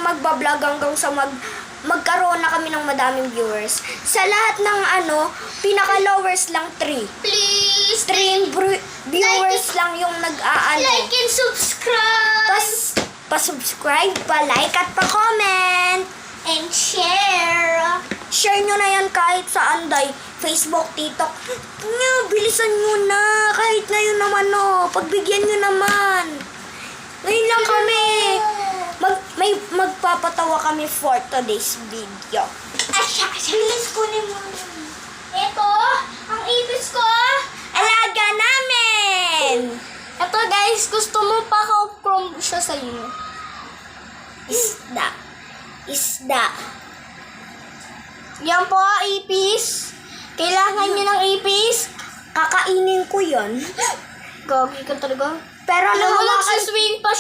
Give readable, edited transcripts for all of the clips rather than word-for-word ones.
magbablog hanggang sa magkaroon na kami ng madaming viewers. Sa lahat ng pinaka-lowers lang 3. Please. 3 viewers lang yung Like and subscribe. Pa-subscribe, pa-like at pa-comment. And share. Share nyo na yan kahit saan, day. Facebook, TikTok. Bilisan nyo na. Kahit ngayon naman, pagbigyan nyo naman. Ngayon lang kami. Magpapatawa kami for today's video. Bilis ko ni mo. Ito, ang ipis ko. Alaga namin! Ito guys, gusto mo pa ka-prom siya sa inyo. Isda. Yan po, ipis. Kailangan nyo ng ipis. Kakainin ko yon. Gagi ka talaga. Pero Alam mo, nagsiswing pa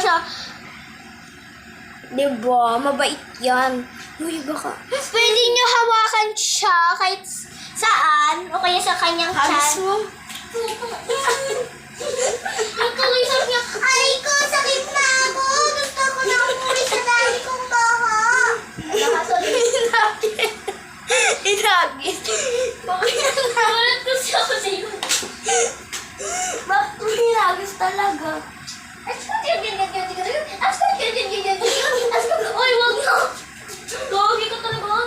siya. Diba? Mabait yan. Uy, baka. Pwede nyo hawakan siya kahit saan o kaya sa kanyang Halos chan. mo. Ang kawisap niya. Ay ko, sakit na ako. Gusto ko na umuwi sa dali kong baha. Inagis. Bakit nakulat kasi ako sa iyo? Bakit inagis talaga? Oy, wag na. Gagi ka talaga.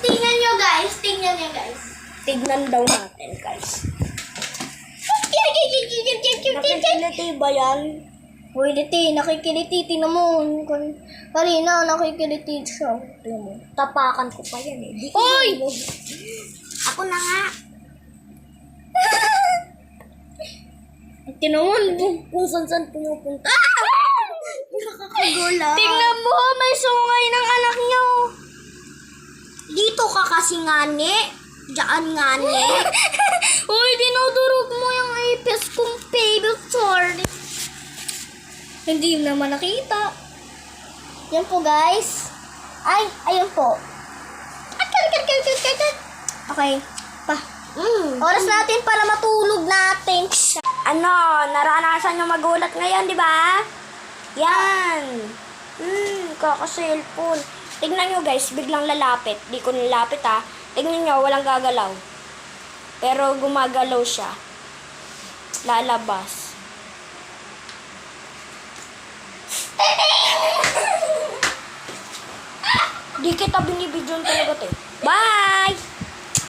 Tingnan nyo guys. Tignan daw natin, guys. Nakikiliti ba yan? Uy, Liti, nakikiliti. Tingnan mo. Kanina, nakikiliti siya. Tingnan mo. Tapakan ko pa yan eh. Hoy! Ako na nga. Tingnan mo. Kung saan pumupunta. Nakakagula. Tingnan mo, may sungay ng anak niyo. Dito ka kasi ngani. Diyan ngani. Uy, dinudurog mo yung ipis kong baby. Sorry. Hindi naman nakita. Yan po, guys. Ay, ayun po. Okay. Oras natin para matulog natin. Naranasan yung magulat ngayon, di ba? Yan. Kaka-cellphone. Tignan nyo guys, biglang lalapit. Di ko nilapit ha. Tignan nyo, walang gagalaw. Pero gumagalaw siya. Lalabas. Di kita binibidyon talaga to. Bye!